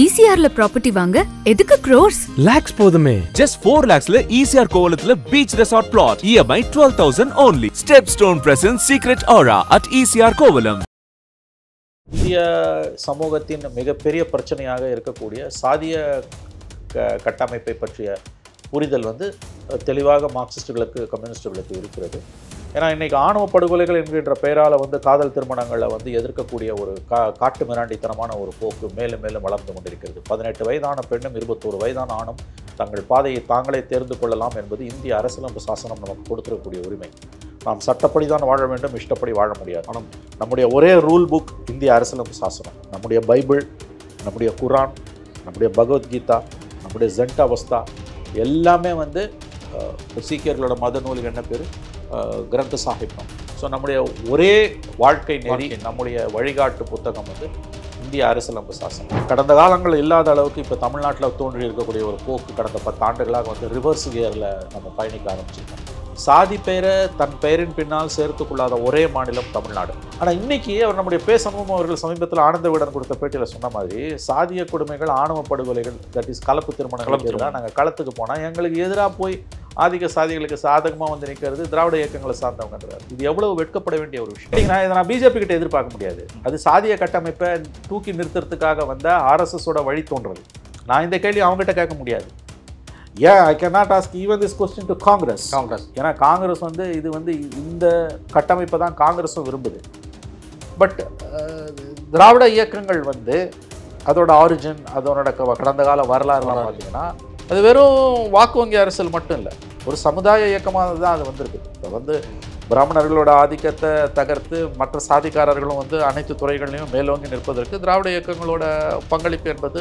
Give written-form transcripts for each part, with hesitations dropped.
ECRல property வாங்க எதுக்கு crores? lakhs போதுமே. Just 4 lakhsல ECR கோவலத்துல beach resort plot. EMI 12,000 only. Stepstone presents Secret Aura at ECR Kovalam. இந்திய சமூகத்தின் மிகப்பெரிய பிரச்சனையாக இருக்கக்கூடிய சாதிய கட்டமைப்பை பற்றிய புரிதல் தெளிவாக மார்க்சிஸ்டுகளுக்கு கம்யூனிஸ்டுகளுக்கு இருக்கிறது. ஏன்னா இன்றைக்கி ஆணவ படுகொலைகள் என்கின்ற பெயரால் காதல் திருமணங்களை எதிர்க்கக்கூடிய ஒரு காட்டு மிராண்டித்தனமான ஒரு போக்கு மேலும் மேலும் வளர்ந்து கொண்டிருக்கிறது. 18 வயதான பெண்ணும் 21 வயதான ஆணும் தங்கள் பாதையை தாங்களே தேர்ந்து கொள்ளலாம் என்பது இந்திய அரசியலமைப்பு சாசனம் நமக்கு கொடுத்துருக்கக்கூடிய உரிமை. நாம் சட்டப்படி தான் வாழ வேண்டும், இஷ்டப்படி வாழ முடியாது. ஆனால் நம்முடைய ஒரே ரூல் புக் இந்திய அரசியலமைப்பு சாசனம். நம்முடைய பைபிள், நம்முடைய குரான், நம்முடைய பகவத்கீதா, நம்முடைய ஜென்ட் அவஸ்தா எல்லாமே சீக்கியர்களோட மத நூலுக்கு என்ன பேர், கிரந்த சாஹிப்னம். ஸோ நம்முடைய ஒரே வாழ்க்கை நெறி, நம்முடைய வழிகாட்டு புத்தகம் இந்திய அரசியலமைப்பு சாசனம். கடந்த காலங்கள் இல்லாத அளவுக்கு இப்போ தமிழ்நாட்டில் தோன்றி இருக்கக்கூடிய ஒரு போக்கு கடந்த 10 ஆண்டுகளாக ரிவர்ஸ் கியரில் நம்ம பயணிக்க ஆரம்பிச்சிருக்கோம். சாதி பெயரை தன் பெயரின் பின்னால் சேர்த்துக்கொள்ளாத ஒரே மாநிலம் தமிழ்நாடு. ஆனால் இன்றைக்கி அவர் நம்முடைய பேசணும் அவர்கள் சமீபத்தில் ஆனந்த விகடன் கொடுத்த பேட்டியில் சொன்ன மாதிரி சாதிய கொடுமைகள், ஆணவ படுகொலைகள், தட் இஸ் கலப்பு திருமணங்களுக்கு எதிராக நாங்கள் களத்துக்கு போனால் எங்களுக்கு எதிராக போய் ஆதிக்க சாதிகளுக்கு சாதகமாக நிற்கிறது திராவிட இயக்கங்களை சார்ந்தவங்கன்றார். இது எவ்வளவு வெட்கப்பட வேண்டிய ஒரு விஷயம். இதை நான் பிஜேபி கிட்ட எதிர்பார்க்க முடியாது. அது சாதிய கட்டமைப்பை தூக்கி நிறுத்துறதுக்காக வந்த ஆர்எஸ்எஸோட வழி தோன்றது. நான் இந்த கேள்வி அவங்ககிட்ட கேட்க முடியாது. ஐ cannot ask even this question to Congress. ஏன்னா காங்கிரஸ் இது இந்த கட்டமைப்பை தான் காங்கிரஸும் விரும்புது. பட் திராவிட இயக்கங்கள் அதோட ஆரிஜின், அதோட கடந்த கால வரலாறுலாம் பார்த்தீங்கன்னா அது வெறும் வாக்கு வங்கி அரசியல் மட்டும் இல்லை, ஒரு சமுதாய இயக்கமாக தான் அது வந்திருக்கு. இப்போ பிராமணர்களோட ஆதிக்கத்தை தகர்த்து மற்ற சாதிக்காரர்களும் அனைத்து துறைகளையும் மேலோங்கி நிற்பதற்கு திராவிட இயக்கங்களோட பங்களிப்பு என்பது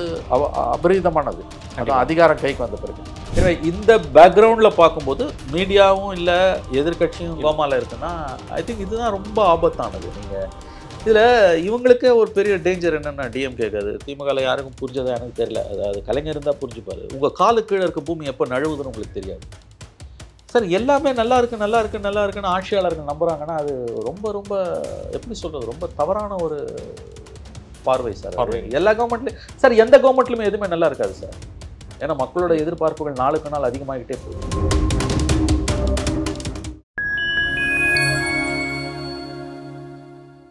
அபரீதமானது. அதான் அதிகாரம் கைக்கு வந்த பிறகு. எனவே இந்த பேக்ரவுண்டில் பார்க்கும்போது மீடியாவும் இல்லை, எதிர்கட்சியும் கோமாவில் இருக்குன்னா ஐ திங்க் இதுதான் ரொம்ப ஆபத்தானது. நீங்கள் இதில் இவங்களுக்கே ஒரு பெரிய டேஞ்சர் என்னென்னா, டிஎம் கேட்காது, திமுகவில் யாருக்கும் புரிஞ்சதா எனக்கு தெரியல. அதாவது கலைஞர் இருந்தால் புரிஞ்சுப்பார். உங்கள் காலு கீழே இருக்க பூமி எப்போ நழுவுதுன்னு உங்களுக்கு தெரியாது சார். எல்லாமே நல்லா இருக்குன்னு ஆட்சியாளர்கள் நம்புகிறாங்கன்னா அது ரொம்ப ரொம்ப எப்படி சொல்கிறது, ரொம்ப தவறான ஒரு பார்வை சார். எல்லா கவர்மெண்ட்லேயும் சார், எந்த கவர்மெண்ட்லையுமே எதுவுமே நல்லா இருக்காது சார். ஏன்னா மக்களோட எதிர்பார்ப்புகள் நாளுக்கு நாள் அதிகமாகிட்டே போகுது.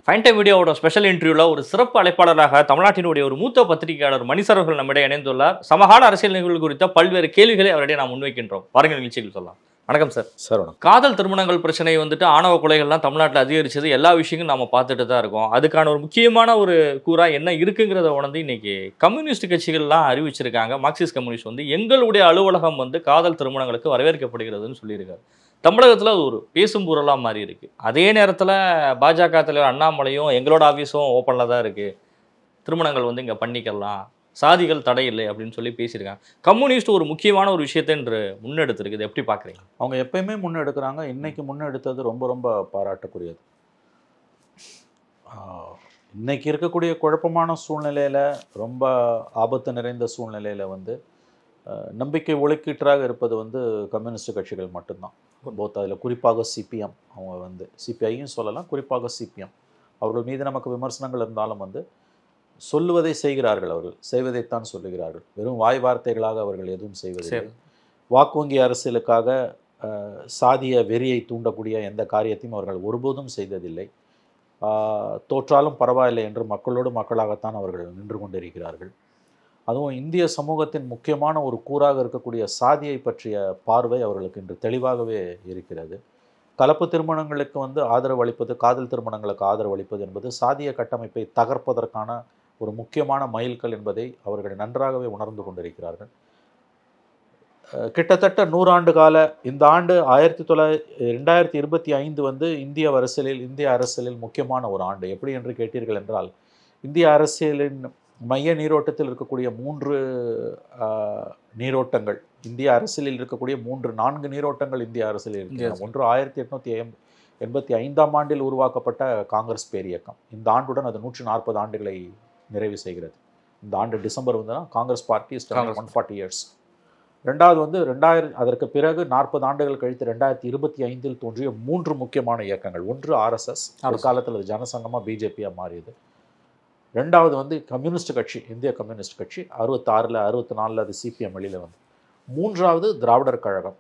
ஃபைன் டைம் வீடியோவோட ஸ்பெஷல் இன்டர்வியூவில் ஒரு சிறப்பு அழைப்பாளராக தமிழ்நாட்டினுடைய ஒரு மூத்த பத்திரிகையாளர் மணிசர் அவர்கள் நம்மிடையே இணைந்துள்ளார். சமகால அரசியல் நிகழ்வுகள் குறித்த பல்வேறு கேள்விகளை அவரிடையே நாம் முன்வைக்கின்றோம். பாருங்கள், நிகழ்ச்சிகள் சொல்லலாம். வணக்கம் சார். சார் வணக்கம். காதல் திருமணங்கள் பிரச்சனை ஆணவ கொலைகள்லாம் தமிழ்நாட்டில் அதிகரிச்சது எல்லா விஷயங்களும் நம்ம பார்த்துட்டு தான் இருக்கோம். அதுக்கான ஒரு முக்கியமான ஒரு கூறா என்ன இருக்குங்கிறத உணர்ந்து இன்னைக்கு கம்யூனிஸ்ட் கட்சிகள்லாம் அறிவிச்சிருக்காங்க. மார்க்சிஸ்ட் கம்யூனிஸ்ட் எங்களுடைய அலுவலகம் காதல் திருமணங்களுக்கு வரவேற்கப்படுகிறதுன்னு சொல்லியிருக்காரு. தமிழகத்தில் அது ஒரு பேசும் பொருளாக மாறி இருக்குது. அதே நேரத்தில் பாஜக தலைவர் அண்ணாமலையும் எங்களோட ஆஃபீஸும் ஓப்பனில் தான் இருக்குது, திருமணங்கள் இங்கே பண்ணிக்கலாம், சாதிகள் தடை இல்லை அப்படின்னு சொல்லி பேசியிருக்காங்க. கம்யூனிஸ்ட் ஒரு முக்கியமான ஒரு விஷயத்தை என்று முன்னெடுத்துருக்குது. எப்படி பார்க்குறீங்க? அவங்க எப்பயுமே முன்னெடுக்கிறாங்க. இன்னைக்கு முன்னெடுத்தது ரொம்ப ரொம்ப பாராட்டக்கூடியது. இன்னைக்கு இருக்கக்கூடிய குழப்பமான சூழ்நிலையில், ரொம்ப ஆபத்து நிறைந்த சூழ்நிலையில் நம்பிக்கை ஒழுக்கீட்டராக இருப்பது கம்யூனிஸ்ட் கட்சிகள் மட்டும்தான். போத் அதில் குறிப்பாக சிபிஎம், அவங்க சிபிஐயும் சொல்லலாம், குறிப்பாக சிபிஎம் அவர்கள் மீது நமக்கு விமர்சனங்கள் இருந்தாலும் சொல்லுவதை செய்கிறார்கள். அவர்கள் செய்வதைத்தான் சொல்லுகிறார்கள். வெறும் வாய் வார்த்தைகளாக அவர்கள் எதுவும் செய்வதில்லை. வாக்கு வங்கி அரசியலுக்காக சாதிய வெறியை தூண்டக்கூடிய எந்த காரியத்தையும் அவர்கள் ஒருபோதும் செய்ததில்லை. தோற்றாலும் பரவாயில்லை என்று மக்களோடு மக்களாகத்தான் அவர்கள் நின்று கொண்டிருக்கிறார்கள். அதுவும் இந்திய சமூகத்தின் முக்கியமான ஒரு கூறாக இருக்கக்கூடிய சாதியை பற்றிய பார்வை அவர்களுக்கு இன்று தெளிவாகவே இருக்கிறது. கலப்பு திருமணங்களுக்கு ஆதரவு அளிப்பது, காதல் திருமணங்களுக்கு ஆதரவு அளிப்பது என்பது சாதிய கட்டமைப்பை தகர்ப்பதற்கான ஒரு முக்கியமான மைல்கல் என்பதை அவர்கள் நன்றாகவே உணர்ந்து கொண்டிருக்கிறார்கள். கிட்டத்தட்ட 100 ஆண்டு கால இந்த ஆண்டு 2025 இந்திய அரசியலில் முக்கியமான ஒரு ஆண்டு. எப்படி என்று கேட்டீர்கள் என்றால், இந்திய அரசியலின் மைய நீரோட்டத்தில் இருக்கக்கூடிய 3 நீரோட்டங்கள், இந்திய அரசியலில் இருக்கக்கூடிய 4 நீரோட்டங்கள் இந்திய அரசியலில் இருக்கின்றன. ஒன்று 1885 ஆண்டில் உருவாக்கப்பட்ட காங்கிரஸ் பேரியக்கம். இந்த ஆண்டுடன் அது 140 ஆண்டுகளை நிறைவு செய்கிறது. இந்த ஆண்டு டிசம்பர் காங்கிரஸ் பார்ட்டி 140 இயர்ஸ். ரெண்டாவது 2000, அதற்கு பிறகு 40 ஆண்டுகள் கழித்து 2025 தோன்றிய 3 முக்கியமான இயக்கங்கள். ஒன்று ஆர்எஸ்எஸ், ஒரு காலத்தில் அது ஜனசங்கமாக பிஜேபியாக மாறியது. ரெண்டாவது வந்து கம்யூனிஸ்ட் கட்சி, இந்திய கம்யூனிஸ்ட் கட்சி 66ல் 64ல் அது சிபிஎம் வெளியில் வந்து. மூன்றாவது திராவிடர் கழகம்,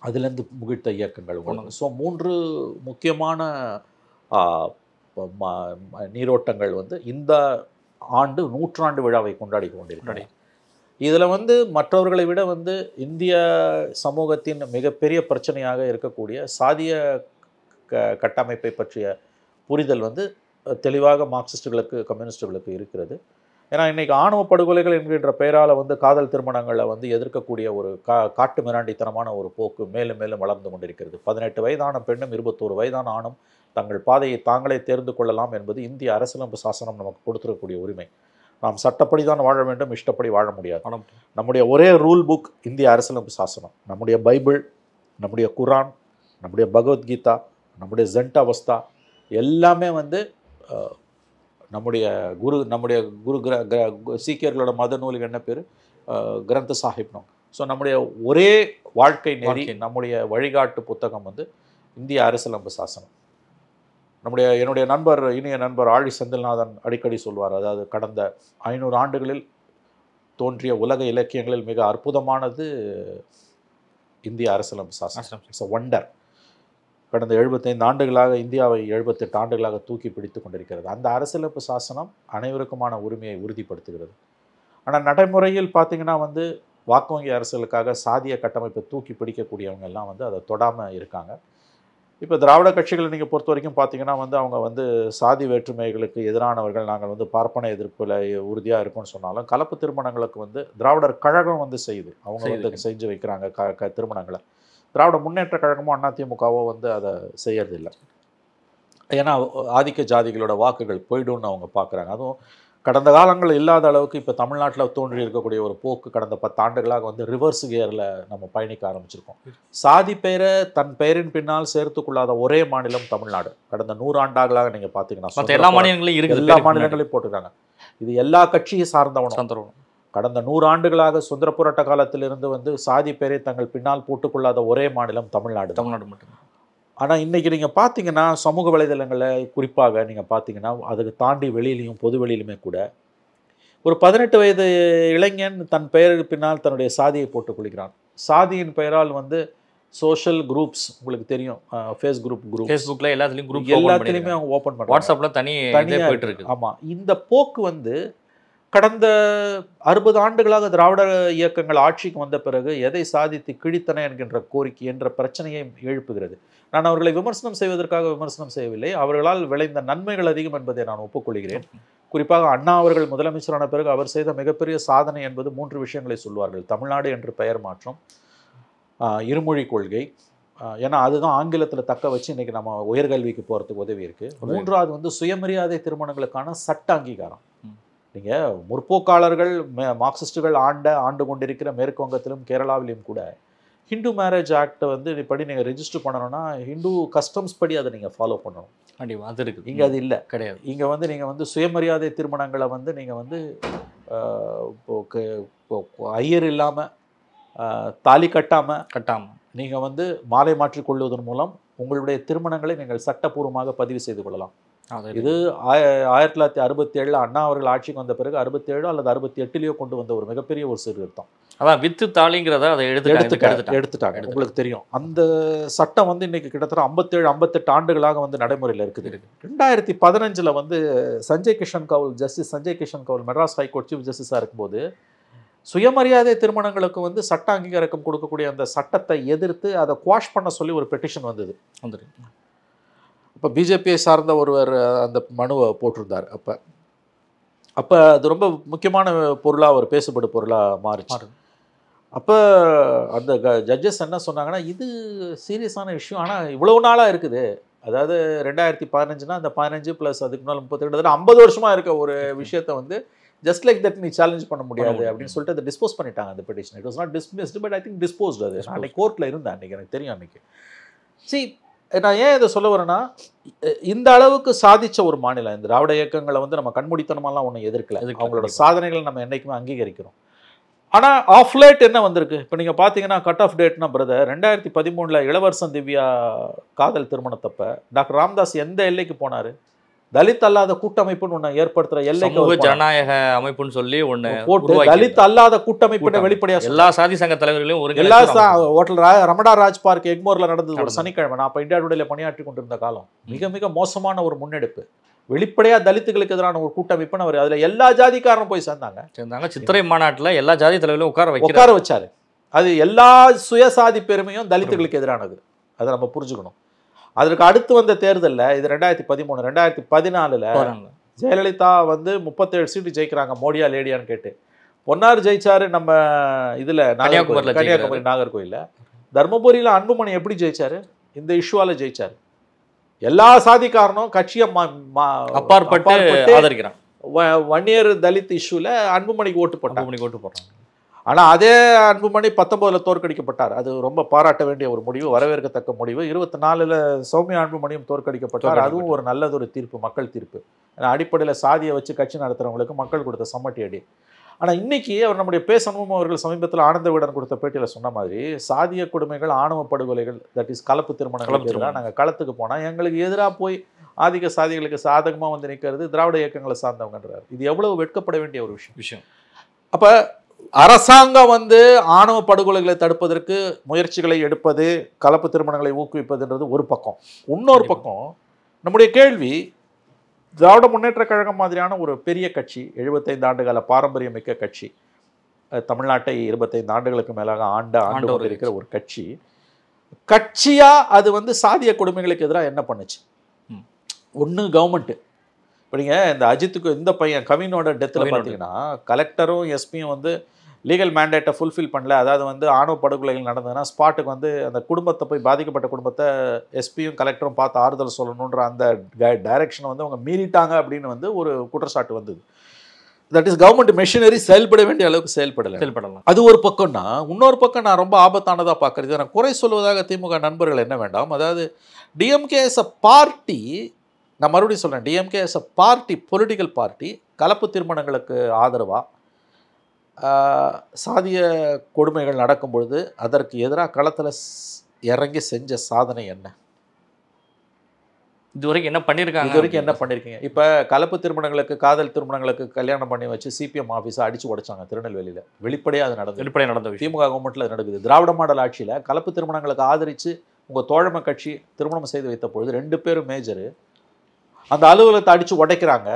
அதுலேருந்து முகிழ்த்த இயக்கங்கள் ஒன்று. ஸோ 3 முக்கியமான நீரோட்டங்கள் வந்து இந்த ஆண்டு 100ஆண்டு விழாவை கொண்டாடி கொண்டிருக்கிறது. இதில் வந்து மற்றவர்களை விட வந்து இந்திய சமூகத்தின் மிகப்பெரிய பிரச்சனையாக இருக்கக்கூடிய சாதிய கட்டமைப்பை பற்றிய புரிதல் வந்து தெளிவாக மார்க்சிஸ்டுகளுக்கு கம்யூனிஸ்டுகளுக்கு இருக்கிறது. ஏன்னா இன்றைக்கி ஆணவ படுகொலைகள் என்கின்ற பெயரால் வந்து காதல் திருமணங்களை வந்து எதிர்க்கக்கூடிய ஒரு காட்டு மிராண்டித்தனமான ஒரு போக்கு மேலும் மேலும் வளர்ந்து கொண்டிருக்கிறது. 18 வயதான பெண்ணும் 21 வயதான ஆணும் தங்கள் பாதையை தாங்களே தேர்ந்து கொள்ளலாம் என்பது இந்திய அரசியலமைப்பு சாசனம் நமக்கு கொடுத்துருக்கக்கூடிய உரிமை. நாம் சட்டப்படி தான் வாழ வேண்டும், இஷ்டப்படி வாழ முடியாது. நம்முடைய ஒரே ரூல் புக் இந்திய அரசியலமைப்பு சாசனம். நம்முடைய பைபிள், நம்முடைய குரான், நம்முடைய பகவத்கீதா, நம்முடைய ஜென்ட் அவஸ்தா எல்லாமே வந்து நம்முடைய குரு சீக்கியர்களோட மத நூலுக்கு என்ன பேர், கிரந்த சாஹிப்னோ. ஸோ நம்முடைய ஒரே வாழ்க்கை நெறி, நம்முடைய வழிகாட்டு புத்தகம் வந்து இந்திய அரசியலமைப்பு சாசனம். என்னுடைய இனிய நண்பர் ஆழி செந்தில்நாதன் அடிக்கடி சொல்வார், அதாவது கடந்த 500 ஆண்டுகளில் தோன்றிய உலக இலக்கியங்களில் மிக அற்புதமானது இந்திய அரசியலமைப்பு சாசனம். It's a wonder. கடந்த 75 ஆண்டுகளாக இந்தியாவை 78 ஆண்டுகளாக தூக்கி பிடித்து கொண்டிருக்கிறது. அந்த அரசியலமைப்பு சாசனம் அனைவருக்குமான உரிமையை உறுதிப்படுத்துகிறது. ஆனால் நடைமுறையில் பார்த்திங்கன்னா வந்து வாக்கு வங்கி அரசியலுக்காக சாதிய கட்டமைப்பை தூக்கி பிடிக்கக்கூடியவங்க எல்லாம் வந்து அதை தொடாமல் இருக்காங்க. இப்போ திராவிட கட்சிகளை நீங்கள் பொறுத்த வரைக்கும் பார்த்தீங்கன்னா வந்து அவங்க வந்து சாதி வேற்றுமைகளுக்கு எதிரானவர்கள், நாங்கள் வந்து பார்ப்பன எதிர்ப்பில் உறுதியாக இருக்கும்னு சொன்னாலும் கலப்பு திருமணங்களுக்கு வந்து திராவிடர் கழகம் வந்து செய்யுது. அவங்க வந்து செஞ்சு வைக்கிறாங்க திருமணங்களை. திராவிட முன்னேற்ற கழகமோ அதிமுகவோ வந்து அதை செய்யறதில்லை. ஏன்னா ஆதிக்க ஜாதிகளோட வாக்குகள் போய்டும்னு அவங்க பார்க்குறாங்க. அதுவும் கடந்த காலங்கள் இல்லாத அளவுக்கு இப்போ தமிழ்நாட்டில் தோன்றி இருக்கக்கூடிய ஒரு போக்கு கடந்த 10 ஆண்டுகளாக வந்து ரிவர்ஸ் கியரில் நம்ம பயணிக்க ஆரம்பிச்சிருக்கோம். சாதி பெயரை தன் பெயரின் பின்னால் சேர்த்துக்கொள்ளாத ஒரே மாநிலம் தமிழ்நாடு. கடந்த 100 ஆண்டுகளாக நீங்கள் பார்த்தீங்கன்னா எல்லா மாநிலங்களையும் இருக்குது, எல்லா மாநிலங்களையும் போட்டுருக்காங்க. இது எல்லா கட்சியை சார்ந்தவனும். கடந்த 100 ஆண்டுகளாக சுதந்திர போராட்ட காலத்திலிருந்து வந்து சாதி பெயரை தங்கள் பின்னால் போட்டுக்கொள்ளாத ஒரே மாநிலம் தமிழ்நாடு மட்டும். ஆனால் இன்றைக்கி நீங்கள் பார்த்தீங்கன்னா சமூக வலைதளங்களில் குறிப்பாக நீங்கள் பார்த்தீங்கன்னா அதுக்கு தாண்டி வெளியிலையும் பொது வெளியிலுமே கூட ஒரு 18 வயது இளைஞன் தன் பெயருக்கு பின்னால் தன்னுடைய சாதியை போட்டுக் கொள்கிறான். சாதியின் பெயரால் வந்து சோஷியல் குரூப்ஸ், உங்களுக்கு தெரியும், ஃபேஸ்புக்கில் எல்லாத்துலேயுமே அவங்க ஓப்பன் பண்ணுறாங்க. வாட்ஸ்அப்பில் தனியாக போயிட்டு இருக்கு. ஆமாம், இந்த போக்கு வந்து கடந்த 60 ஆண்டுகளாக திராவிட இயக்கங்கள் ஆட்சிக்கு வந்த பிறகு எதை சாதித்து கிழித்தன என்கின்ற கோரிக்கை என்ற பிரச்சனையை எழுப்புகிறது. நான் அவர்களை விமர்சனம் செய்வதற்காக விமர்சனம் செய்யவில்லை, அவர்களால் விளைந்த நன்மைகள் அதிகம் என்பதை நான் ஒப்புக்கொள்கிறேன். குறிப்பாக அண்ணா அவர்கள் முதலமைச்சரான பிறகு அவர் செய்த மிகப்பெரிய சாதனை என்பது 3 விஷயங்களை சொல்வார்கள். தமிழ்நாடு என்று பெயர் மாற்றம், இருமொழி கொள்கை, ஏன்னா அதுதான் ஆங்கிலத்தில் தக்க வச்சு இன்றைக்கி நம்ம உயர்கல்விக்கு போகிறதுக்கு உதவி இருக்குது. 3வது வந்து சுயமரியாதை திருமணங்களுக்கான சட்ட அங்கீகாரம். நீங்கள் முற்போக்காளர்கள் மார்க்சிஸ்டுகள் ஆண்டு கொண்டிருக்கிற மேற்கு வங்கத்திலும் கேரளாவிலும் கூட ஹிந்து மேரேஜ் ஆக்டை வந்து இப்படி நீங்கள் ரெஜிஸ்டர் பண்ணணும்னா ஹிந்து கஸ்டம்ஸ் படி அதை நீங்கள் ஃபாலோ பண்ணணும். கண்டிப்பாக அது இருக்குது. இங்கே அது இல்லை, கிடையாது. இங்கே வந்து நீங்கள் வந்து சுயமரியாதை திருமணங்களை வந்து நீங்கள் வந்து ஐயர் இல்லாமல் தாலி கட்டாமல் நீங்கள் வந்து மாலை மாற்றிக்கொள்வதன் மூலம் உங்களுடைய திருமணங்களை நீங்கள் சட்டப்பூர்வமாக பதிவு செய்து கொள்ளலாம். இது 1967 அண்ணா அவர்கள் ஆட்சிக்கு வந்த பிறகு 67 அல்லது 68 கொண்டு வந்த ஒரு மிகப்பெரிய ஒரு சீர்திருத்தம். அதான் வித்து தாலிங்கிறத அதை எடுத்துட்டாங்க. உங்களுக்கு தெரியும், அந்த சட்டம் வந்து இன்னைக்கு கிட்டத்தட்ட 57-58 ஆண்டுகளாக வந்து நடைமுறையில் இருக்குது. 2015 வந்து justice Sanjay Kishan Kaul Madras high court chief ஜஸ்டிஸாக இருக்கும்போது சுயமரியாதை திருமணங்களுக்கு வந்து சட்ட அங்கீகாரம் கொடுக்கக்கூடிய அந்த சட்டத்தை எதிர்த்து அதை குவாஷ் பண்ண சொல்லி ஒரு பெட்டிஷன் வந்தது. இப்போ பிஜேபியை சார்ந்த ஒருவர் அந்த மனுவை போட்டிருந்தார். அப்போ அது ரொம்ப முக்கியமான பொருளாக ஒரு பேசுபடு பொருளாக மாறிச்சு. அப்போ அந்த ஜட்ஜஸ் என்ன சொன்னாங்கன்னா, இது சீரியஸான விஷயம், ஆனால் இவ்வளோ நாளாக இருக்குது. அதாவது 2015 அந்த 15 ப்ளஸ் அதுக்கு முன்னால் 30 50 வருஷமாக இருக்க ஒரு விஷயத்தை வந்து ஜஸ்ட் லைக் தட் நீ சேலஞ்ச் பண்ண முடியாது அப்படின்னு சொல்லிட்டு அதை டிஸ்போஸ் பண்ணிட்டாங்க. அந்த petition it was not dismissed, but I think disposed. அது அன்னைக்கு கோர்ட்டில் இருந்தேன், அன்றைக்கி எனக்கு தெரியும். அன்றைக்கி நான் ஏன் இதை சொல்ல வரேன்னா, இந்த அளவுக்கு சாதித்த ஒரு மாநிலம் இந்த திராவிட இயக்கங்களை வந்து நம்ம கண்மூடித்தனமாலாம் ஒன்றும் எதிர்க்கல. அவங்களோட சாதனைகளை நம்ம என்றைக்குமே அங்கீகரிக்கிறோம். ஆனால் ஆஃப் லேட் என்ன வந்திருக்கு, இப்போ நீங்கள் பார்த்தீங்கன்னா கட் ஆஃப் டேட்னா பிரதர் 2013 இளவரசன் திவ்யா காதல் திருமணத்தப்ப டாக்டர் ராமதாஸ் எந்த எல்லைக்கு போனார்? தலித் அல்லாத கூட்டமைப்புன்னு ஒண்ணு ஏற்படுத்துற சமூக ஜனநாயக அமைப்புன்னு சொல்லி ஒண்ணு போட்டு தலித் அல்லாத கூட்டமைப்புன்னு வெளிப்படையா எல்லா சாதி சங்க தலைவர்களையும் எல்லா ஹோட்டல் ரமணா ராஜ் பார்க் எக்மோர்ல நடந்தது ஒரு சனிக்கிழமை. நான் இப்ப இந்தியா டுடேல பணியாற்றி கொண்டிருந்த காலம். மிக மிக மோசமான ஒரு முன்னெடுப்பு. வெளிப்படையா தலித்துகளுக்கு எதிரான ஒரு கூட்டமைப்புன்னு அவர் அதுல எல்லா ஜாதிக்காரரும் போய் சேர்ந்தாங்க. சித்திரை மாநாட்டுல எல்லா ஜாதி தலைவர்களையும் உட்கார வச்சாரு. அது எல்லா சுயசாதி பெருமையும் தலித்துகளுக்கு எதிரானது. அதை நம்ம புரிஞ்சுக்கணும். அதற்கு அடுத்து வந்த தேர்தலில் இது 2013 2014 ஜெயலலிதா வந்து 37 சீட்டு ஜெயிக்கிறாங்க. மோடியா லேடியான்னு கேட்டு பொன்னார் ஜெயிச்சாரு. நம்ம இதுல கன்னியாகுமரி நாகர்கோயில்ல. தர்மபுரியில அன்புமணி எப்படி ஜெயிச்சாரு? இந்த இஷ்யூவால ஜெயிச்சாரு. எல்லா சாதிக்காரனும் கட்சியை அப்பாற்பட்டு ஆதரிக்கிறான். வன்னியர் தலித் இஷ்யூல அன்புமணிக்கு ஓட்டு போட்டாங்க. ஆனா அதே அன்புமணி 19ல தோற்கடிக்கப்பட்டார். அது ரொம்ப பாராட்ட வேண்டிய ஒரு முடிவு, வரவேற்கத்தக்க முடிவு. 24ல சௌமியா அன்புமணியும் தோற்கடிக்கப்பட்டார். அதுவும் ஒரு நல்லதொரு தீர்ப்பு, மக்கள் தீர்ப்பு. அடிப்படையில் சாதியை வச்சு கட்சி நடத்துறவங்களுக்கு மக்கள் கொடுத்த சம்மட்டி அடி. ஆனா இன்னைக்கு அவர் நம்முடைய பேசணும் அவர்கள் சமீபத்தில் ஆனந்த விகடன் கொடுத்த பேட்டியில சொன்ன மாதிரி சாதிய கொடுமைகள், ஆணவ படுகொலைகள், தட் இஸ் கலப்பு திருமணங்களுக்கு எதிராக நாங்கள் களத்துக்கு போனா எங்களுக்கு எதிராக போய் ஆதிக்க சாதிகளுக்கு சாதகமா வந்து நிற்கிறது திராவிட இயக்கங்களை சார்ந்தவங்கன்றார். இது எவ்வளவு வெட்கப்பட வேண்டிய ஒரு விஷயம். அப்ப அரசாங்கம் வந்து ஆணவ படுகொலைகளை தடுப்பதற்கு முயற்சிகளை எடுப்பது, கலப்பு திருமணங்களை ஊக்குவிப்பதுன்றது ஒரு பக்கம். இன்னொரு பக்கம் நம்முடைய கேள்வி, திராவிட முன்னேற்ற கழகம் மாதிரியான ஒரு பெரிய கட்சி, 75 ஆண்டுகால பாரம்பரியமிக்க கட்சி, தமிழ்நாட்டை 25 ஆண்டுகளுக்கு மேலாக ஆண்டு இருக்கிற ஒரு கட்சியா அது வந்து சாதிய கொடுமைகளுக்கு எதிராக என்ன பண்ணுச்சு? ஒன்று கவர்மெண்ட்டு. இப்போ நீங்கள் இந்த அஜித்துக்கு இந்த பையன் கவினோட டெத்தில் பார்த்தீங்கன்னா கலெக்டரும் எஸ்பியும் வந்து லீகல் மேண்டேட்டை ஃபுல்ஃபில் பண்ணல. அதாவது வந்து ஆணவ படுகொலைகள் நடந்ததுன்னா ஸ்பாட்டுக்கு வந்து அந்த குடும்பத்தை போய் பாதிக்கப்பட்ட குடும்பத்தை எஸ்பியும் கலெக்டரும் பார்த்து ஆறுதல் சொல்லணுன்ற அந்த டைரக்ஷனை வந்து அவங்க மீறிட்டாங்க அப்படின்னு வந்து ஒரு குற்றச்சாட்டு வந்தது. தட் இஸ் கவர்மெண்ட் மெஷினரி செயல்பட வேண்டிய அளவுக்கு செயல்படலாம். அது ஒரு பக்கம்னா, இன்னொரு பக்கம் நான் ரொம்ப ஆபத்தானதாக பார்க்குறது, நான் குறை சொல்வதாக திமுக நண்பர்கள் என்ன வேண்டாம். அதாவது டிஎம்கே எஸ் அ பார்ட்டி, நான் மறுபடியும் சொல்கிறேன், DMK as a party, political party, கலப்பு திருமணங்களுக்கு ஆதரவாக சாதிய கொடுமைகள் நடக்கும் பொழுது அதற்கு எதிராக களத்தில் இறங்கி செஞ்ச சாதனை என்ன? இதுவரைக்கும் என்ன பண்ணியிருக்கீங்க? இப்போ கலப்பு திருமணங்களுக்கு, காதல் திருமணங்களுக்கு கல்யாணம் பண்ணி வச்சு சிபிஎம் ஆஃபீஸை அடிச்சு உடைச்சாங்க திருநெல்வேலியில். வெளிப்படையாக அது நடந்தது. திமுக கவர்மெண்ட்டில் அது நடக்குது. திராவிட மாடல் ஆட்சியில் கலப்பு திருமணங்களுக்கு ஆதரித்து உங்கள் தோழமை கட்சி திருமணம் செய்து வைத்த பொழுது 2 பேரும் மேஜரு அந்த அலுவலகத்தை அடித்து உடைக்கிறாங்க.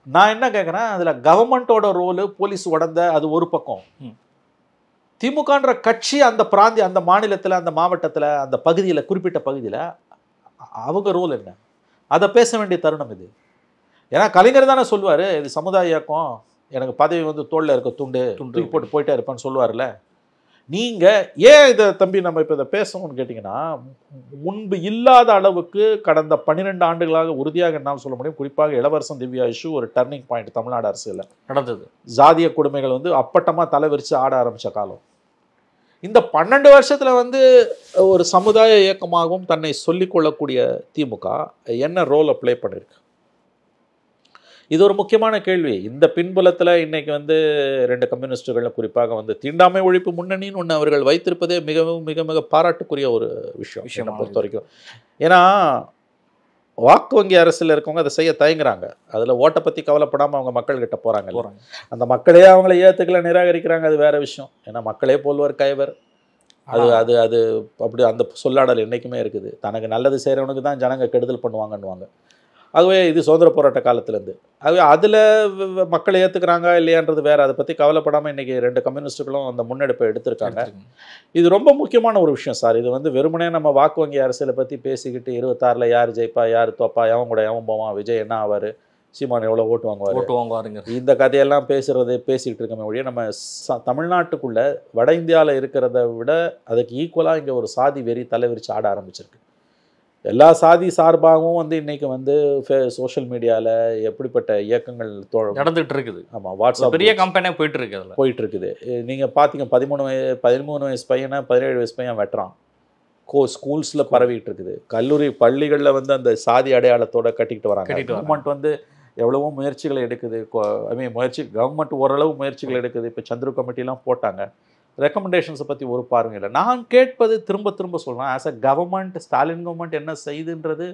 நான் என்ன கேட்குறேன், அதில் கவர்மெண்ட்டோட ரோலு, போலீஸ் உடந்த அது ஒரு பக்கம். திமுகன்ற கட்சி அந்த பிராந்திய, அந்த மாநிலத்தில், அந்த மாவட்டத்தில், அந்த பகுதியில், குறிப்பிட்ட பகுதியில் அவங்க ரோல் என்ன? அதை பேச வேண்டிய தருணம் இது. ஏன்னா கலைஞர் தானே சொல்லுவார், இது சமுதாய இயக்கம், எனக்கு பதவி வந்து தோளில் இருக்க துண்டு போட்டு போயிட்டே இருப்பேன்னு சொல்லுவார்ல. நீங்கள் ஏன் இதை தம்பி நம்ம இப்போ இதை பேசணும்னு கேட்டிங்கன்னா, முன்பு இல்லாத அளவுக்கு கடந்த 12 ஆண்டுகளாக உறுதியாக என்னால் சொல்ல முடியும், குறிப்பாக இளவரசன் திவ்யா இஷ்யூ ஒரு டர்னிங் பாயிண்ட் தமிழ்நாடு அரசியலில் நடந்தது. ஜாதிய கொடுமைகள் வந்து அப்பட்டமாக தலைவிரித்து ஆட ஆரம்பித்த காலம். இந்த 12 வருஷத்தில் வந்து ஒரு சமுதாய இயக்கமாகவும் தன்னை சொல்லிக்கொள்ளக்கூடிய திமுக என்ன ரோலை ப்ளே பண்ணியிருக்கு? இது ஒரு முக்கியமான கேள்வி. இந்த பின்புலத்தில் இன்னைக்கு வந்து 2 கம்யூனிஸ்டுகள், குறிப்பாக வந்து தீண்டாமை ஒழிப்பு முன்னணின்னு ஒன்று அவர்கள் வைத்திருப்பதே மிகவும் மிக மிக பாராட்டுக்குரிய ஒரு விஷயம் பொறுத்த வரைக்கும். ஏன்னா வாக்கு வங்கி அரசில் இருக்கவங்க அதை செய்ய தயங்குறாங்க. அதில் ஓட்டை பற்றி கவலைப்படாமல் அவங்க மக்கள்கிட்ட போகிறாங்க. அந்த மக்களே அவங்கள ஏற்றுக்கல, நிராகரிக்கிறாங்க, அது வேறு விஷயம். ஏன்னா மக்களே போல்வர் கைவர், அது அது அப்படி அந்த சொல்லாடல் என்றைக்குமே இருக்குது. தனக்கு நல்லது செய்கிறவனுக்கு தான் ஜனங்க கெடுதல் பண்ணுவாங்கன்னுவாங்க. ஆகவே இது சுதந்திர போராட்ட காலத்துலேருந்து. ஆகவே அதில் மக்களை ஏற்றுக்கிறாங்க இல்லையான்றது வேறு, அதை பற்றி கவலைப்படாமல் இன்றைக்கி 2 கம்யூனிஸ்ட்டுகளும் அந்த முன்னெடுப்பை எடுத்திருக்காங்க. இது ரொம்ப முக்கியமான ஒரு விஷயம் சார். இது வந்து வெறுமனே நம்ம வாக்கு வங்கி அரசியலை பற்றி பேசிக்கிட்டு 26ல் யார் ஜெயிப்பா, யார் தோப்பா, எவன் கூட எவன் போவான், விஜய் என்ன ஆவார், சீமான் எவ்வளோ ஓட்டு வாங்குவாருங்க, இந்த கதையெல்லாம் பேசிக்கிட்டு இருக்கமே ஒழிய, நம்ம தமிழ்நாட்டுக்குள்ளே வட இந்தியாவில் இருக்கிறத விட அதுக்கு ஈக்குவலாக இங்கே ஒரு சாதி வெறி தலைவிரிச்சு ஆட ஆரம்பிச்சிருக்கு. எல்லா சாதி சார்பாகவும் வந்து இன்றைக்கி வந்து சோஷியல் மீடியாவில் எப்படிப்பட்ட இயக்கங்கள் நடந்துகிட்டு இருக்குது. ஆமாம், வாட்ஸ்அப் பெரிய கம்பெனியாக போயிட்டு இருக்குது. நீங்கள் பார்த்தீங்க 13 வயசு பையனை 17 வயசு பையன் வெட்டுறான். ஸ்கூல்ஸில் பரவிட்டு இருக்குது. கல்லூரி பள்ளிகளில் வந்து அந்த சாதி அடையாளத்தோடு கட்டிக்கிட்டு வராங்க. கவர்மெண்ட் வந்து எவ்வளவோ முயற்சிகளை எடுக்குது. கவர்மெண்ட் ஓரளவு முயற்சிகள் எடுக்குது. இப்போ சந்திர கமிட்டிலாம் போட்டாங்க. ரெக்கமெண்டேஷன்ஸை பற்றி ஒரு பார்வை இல்லை. நான் கேட்பது திரும்ப சொல்கிறேன், as a government, Stalin government என்ன செய்துன்றது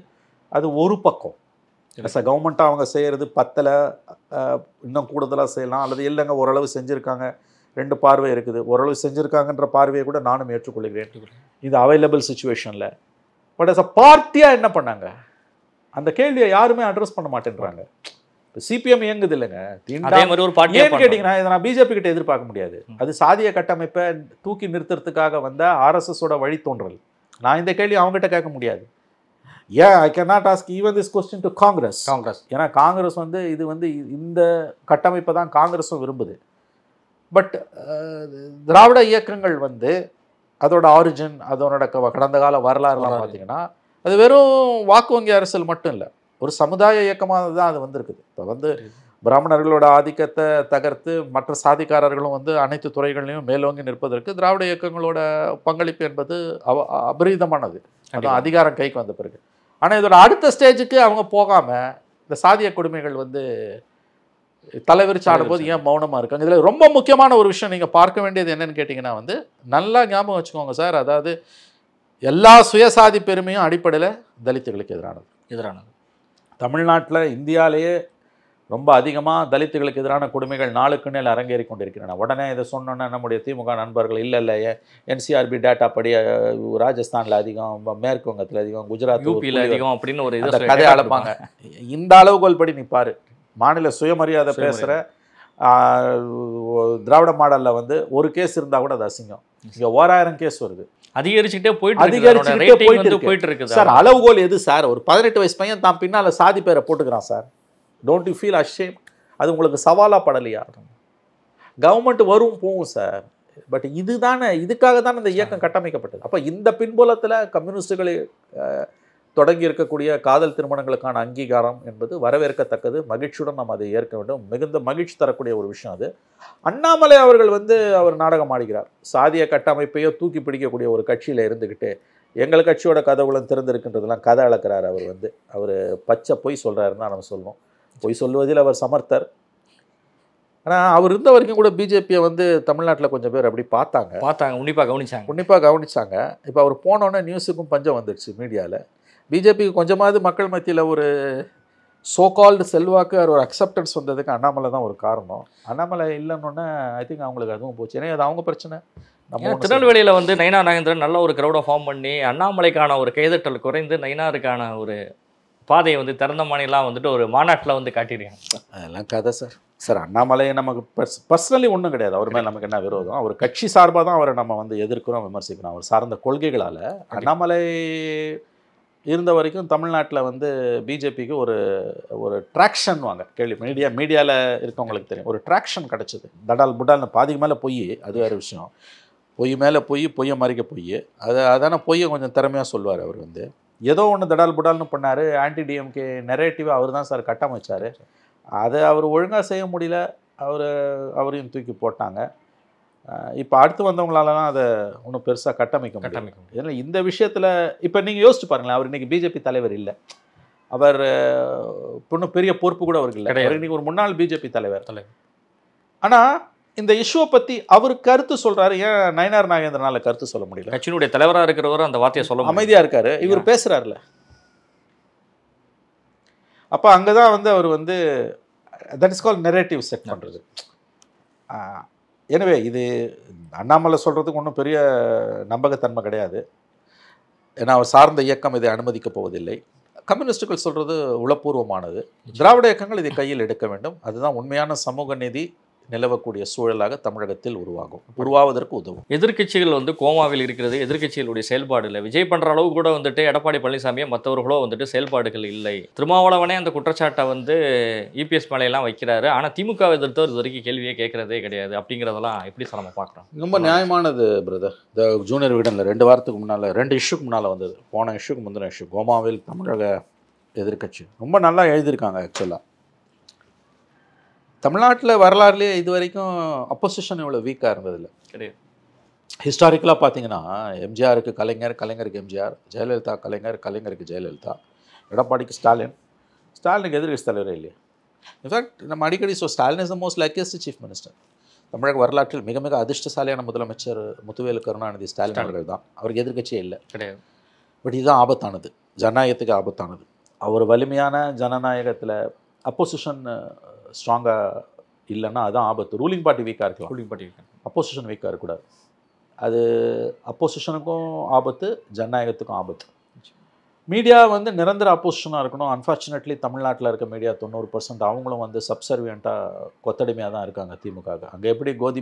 அது ஒரு பக்கம். அஸ் அ கவர்மெண்ட்டாக அவங்க செய்கிறது பத்தலை, இன்னும் கூடுதலாக செய்யலாம், அல்லது இல்லைங்க ஓரளவு செஞ்சுருக்காங்க, 2 பார்வை இருக்குது, ஓரளவு செஞ்சுருக்காங்கன்ற பார்வையை கூட நானும் ஏற்றுக்கொள்கிறேன் இது அவைலபிள் சுச்சுவேஷனில். பட் அஸ் அ பார்ட்டியாக என்ன பண்ணாங்க, அந்த கேள்வியை யாருமே அட்ரஸ் பண்ண மாட்டேன்றாங்க. இப்போ சிபிஎம் இயங்குது இல்லைங்க, ஏன்னு கேட்டிங்கன்னா இதை நான் பிஜேபி கிட்ட எதிர்பார்க்க முடியாது. அது சாதிய கட்டமைப்பை தூக்கி நிறுத்துறதுக்காக வந்த ஆர்எஸ்எஸோட வழித்தோன்றல். நான் இந்த கேள்வி அவங்ககிட்ட கேட்க முடியாது. I can not ask even this question to Congress. ஏன்னா காங்கிரஸ் வந்து இது வந்து இந்த கட்டமைப்பை தான் காங்கிரஸும் விரும்புது. பட் திராவிட இயக்கங்கள் வந்து அதோட ஆரிஜின், அதோட கடந்த கால வரலாறுலாம் பார்த்தீங்கன்னா அது வெறும் வாக்கு வங்கி அரசியல் மட்டும் இல்லை, ஒரு சமுதாய இயக்கமாக தான் அது வந்திருக்குது. இப்போ வந்து பிராமணர்களோட ஆதிக்கத்தை தகர்த்து மற்ற சாதிக்காரர்களும் வந்து அனைத்து துறைகளையும் மேலோங்கி நிற்பதற்கு திராவிட இயக்கங்களோட பங்களிப்பு என்பது அபரீதமானது. அதான் அதிகாரம் கைக்கு வந்த பிறகு. ஆனால் இதோட அடுத்த ஸ்டேஜுக்கு அவங்க போகாமல் இந்த சாதிய கொடுமைகள் வந்து தலைவிரிச்சு ஆடும்போது ஏன் மௌனமாக இருக்காங்க? இதில் ரொம்ப முக்கியமான ஒரு விஷயம் நீங்கள் பார்க்க வேண்டியது என்னன்னு கேட்டிங்கன்னா வந்து, நல்லா ஞாபகம் வச்சுக்கோங்க சார், அதாவது எல்லா சுயசாதி பெருமையும் அடிப்படையில் தலித்துகளுக்கு எதிரானது. தமிழ்நாட்டில் இந்தியாவிலேயே ரொம்ப அதிகமாக தலித்துகளுக்கு எதிரான கொடுமைகள் நாளுக்கு நாள் அரங்கேறி கொண்டிருக்கின்றன. உடனே இதை சொன்னோன்னா நம்முடைய திமுக நண்பர்கள் இல்லை என்சிஆர்பி டேட்டா படி ராஜஸ்தானில் அதிகம், மேற்கு வங்கத்தில் அதிகம், குஜராத் யூபியில் அதிகம் அப்படின்னு ஒரு கதை அளப்பாங்க. இந்த அளவுகோல் படி நீ பாரு, மாநில சுயமரியாதை பேசுகிற திராவிட மாடலில் வந்து ஒரு கேஸ் இருந்தால் கூட அது அசிங்கம். இங்கே 1000 கேஸ் வருது, அதிகரிச்சுக்கிட்டே போயிட்டு இருக்கு சார். அளவுகோல் எது சார்? ஒரு 18 வயசு பையன் தான் பின்னால் சாதி பேரை போட்டுக்கிறான் sir. Don't you feel ashamed? அது உங்களுக்கு சவாலாக படலையா? கவர்மெண்ட் வரும் போகும் சார், பட் இதுக்காக தானே இந்த இயக்கம் கட்டமைக்கப்பட்டது. அப்போ இந்த பின்புலத்தில் கம்யூனிஸ்டுகளை தொடங்கி இருக்கக்கூடிய காதல் திருமணங்களுக்கான அங்கீகாரம் என்பது வரவேற்கத்தக்கது. மகிழ்ச்சியுடன் நம்ம அதை ஏற்க வேண்டும். மிகுந்த மகிழ்ச்சி தரக்கூடிய ஒரு விஷயம் அது. அண்ணாமலை அவர்கள் வந்து அவர் நாடகம் ஆடுகிறார். சாதிய கட்டமைப்பையோ தூக்கி பிடிக்கக்கூடிய ஒரு கட்சியில் இருந்துக்கிட்டு எங்கள் கட்சியோட கதவுகளும் திறந்திருக்கின்றதெல்லாம் கதை அளக்கிறார். அவர் பச்சை பொய் சொல்கிறாருன்னு தான் நம்ம சொல்லுவோம். பொய் சொல்லுவதில் அவர் சமர்த்தர். ஆனால் அவர் இருந்த வரைக்கும் கூட பிஜேபியை வந்து தமிழ்நாட்டில் கொஞ்சம் பேர் அப்படி பார்த்தாங்க, உன்னிப்பாக கவனிச்சாங்க. இப்போ அவர் போனோன்னே நியூஸுக்கும் பஞ்சம் வந்துடுச்சு மீடியாவில். பிஜேபிக்கு கொஞ்சமாவது மக்கள் மத்தியில் ஒரு சோகால்டு செல்வாக்கு, ஒரு அக்செப்டன்ஸ் வந்ததுக்கு அண்ணாமலை தான் ஒரு காரணம். அண்ணாமலை இல்லைன்னொன்னே ஐ திங்க் அவங்களுக்கு அதுவும் போச்சு. ஏன்னா அது அவங்க பிரச்சனை. நம்ம திருநெல்வேலியில் வந்து நயினார் நாகேந்திரன் நல்ல ஒரு க்ரௌடை ஃபார்ம் பண்ணி அண்ணாமலைக்கான ஒரு கைதட்டல் குறைந்து நயினாருக்கான ஒரு பாதையை வந்து திறந்த மாநிலாம் வந்துட்டு ஒரு மாநாட்டில் வந்து காட்டியிருக்காங்க. அதெல்லாம் கதை சார். அண்ணாமலையை நமக்கு பர்சனலி ஒன்றும் கிடையாது. அவர் மேலே நமக்கு என்ன விரோதம்? அவர் கட்சி சார்பாக தான் அவரை நம்ம வந்து எதிர்க்கிறோம், விமர்சிக்கிறோம். அவர் சார்ந்த கொள்கைகளால். அண்ணாமலை இருந்த வரைக்கும் தமிழ்நாட்டில் வந்து பிஜேபிக்கு ஒரு ட்ராக்ஷன் வாங்க கேள்வி மீடியாவில் இருக்கவங்களுக்கு தெரியும். ஒரு ட்ராக்ஷன் கிடச்சிது. தடால் புடால்னு பாதிக்கு மேலே பொய், அது வேறு விஷயம். பொய் மேலே பொய்யை மறிக்க பொய். அதான பொய்யை கொஞ்சம் திறமையாக சொல்லுவார். அவர் வந்து ஏதோ ஒன்று தடால் புடால்னு பண்ணார். ஆன்டி டிஎம்கே நெரேட்டிவை அவர் தான் சார் கட்டமைச்சார். அதை அவர் ஒழுங்காக செய்ய முடியல, அவரையும் தூக்கி போட்டாங்க. இப்போ அடுத்து வந்தவங்களாலலாம் அதை ஒன்றும் பெருசாக கட்டமைக்க முடியும். ஏன்னா இந்த விஷயத்தில் இப்போ நீங்கள் யோசிச்சு பாருங்களேன், அவர் இன்றைக்கி பிஜேபி தலைவர் இல்லை, அவர் இன்னும் பெரிய பொறுப்பு கூட அவருக்கு இல்லை. அவர் இன்றைக்கி ஒரு முன்னாள் பிஜேபி தலைவர். ஆனால் இந்த இஷ்யூவை பற்றி அவர் கருத்து சொல்கிறாரு. ஏன் நயினார் நாகேந்திரனால் கருத்து சொல்ல முடியல? கட்சியினுடைய தலைவராக இருக்கிறவரும் அந்த வார்த்தையை சொல்ல அமைதியாக இருக்காரு. இவர் பேசுகிறாருல. அப்போ அங்கே தான் வந்து அவர் வந்து that is call narrative set பண்ணுறது. எனவே இது அண்ணாமலை சொல்கிறதுக்கு ஒன்றும் பெரிய நம்பகத்தன்மை கிடையாது. ஏன்னா அவர் சார்ந்த இயக்கம் இதை அனுமதிக்கப் போவதில்லை. கம்யூனிஸ்டுகள் சொல்கிறது உளப்பூர்வமானது. திராவிட இயக்கங்கள் இதை கையில் எடுக்க வேண்டும். அதுதான் உண்மையான சமூக நீதி நிலவக்கூடிய சூழலாக தமிழகத்தில் உருவாவதற்கு உதவும். எதிர்க்கட்சிகள் வந்து கோமாவில் இருக்கிறது. எதிர்க்கட்சிகளுடைய செயல்பாடு இல்லை. விஜய் பண்ணுற அளவு கூட வந்துட்டு எடப்பாடி பழனிசாமியை மற்றவர்களோ வந்துட்டு செயல்பாடுகள் இல்லை. திருமாவளவனே அந்த குற்றச்சாட்டை வந்து இபிஎஸ் மேலையெல்லாம் வைக்கிறாரு. ஆனால் திமுக எதிர்த்தவர் இது வரைக்கும் கேள்வியே கேட்கறதே கிடையாது. அப்படிங்கிறதெல்லாம் எப்படி நம்ம பார்க்குறோம்? ரொம்ப நியாயமானது பிரதர். இந்த ஜூனியர் விகடனில் 2 வாரத்துக்கு முன்னால் 2 இஷ்யூக்கு முன்னால் வந்தது. போன இஷ்யூக்கு முந்தின இஷ்யூ கோமாவில் தமிழக எதிர்க்கட்சி ரொம்ப நல்லா எழுதியிருக்காங்க. ஆக்சுவலாக தமிழ்நாட்டில் வரலாறுலேயே இது வரைக்கும் அப்போசிஷன் இவ்வளோ வீக்காக இருந்ததில்லை கிடையாது. ஹிஸ்டாரிக்கலாக பார்த்தீங்கன்னா எம்ஜிஆருக்கு கலைஞர், கலைஞருக்கு எம்ஜிஆர், ஜெயலலிதா கலைஞர், கலைஞருக்கு ஜெயலலிதா, எடப்பாடிக்கு ஸ்டாலின், ஸ்டாலினுக்கு எதிர்க்கட்சி தலைவரே இல்லையா? இன்ஃபேக்ட் நம்ம அடிக்கடி Stalin is the most luckiest chief minister. தமிழக வரலாற்றில் மிக மிக அதிர்ஷ்டசாலியான முதலமைச்சர் முத்துவேலு கருணாநிதி ஸ்டாலின் அவர்கள் தான். அவருக்கு எதிர்க்கட்சியே இல்லை கிடையாது. பட் இதுதான் ஆபத்தானது, ஜனநாயகத்துக்கு ஆபத்தானது. அவர் வலிமையான ஜனநாயகத்தில் அப்போசிஷன் ஸ்ட்ராங்காக இல்லைன்னா அதுதான் ஆபத்து. ரூலிங் பார்ட்டி வீக்காக இருக்கலாம், ரூலிங் பார்ட்டி அப்போசிஷன் வீக்காக இருக்கக்கூடாது. அது அப்போசிஷனுக்கும் ஆபத்து, ஜனநாயகத்துக்கும் ஆபத்து. மீடியா வந்து நிரந்தர அப்போசிஷனாக இருக்கணும். அன்ஃபார்ச்சுனேட்லி தமிழ்நாட்டில் இருக்க மீடியா 90% அவங்களும் வந்து சப்சர்வியண்ட்டாக கொத்தடிமையாக தான் இருக்காங்க திமுக. அங்கே எப்படி கோதி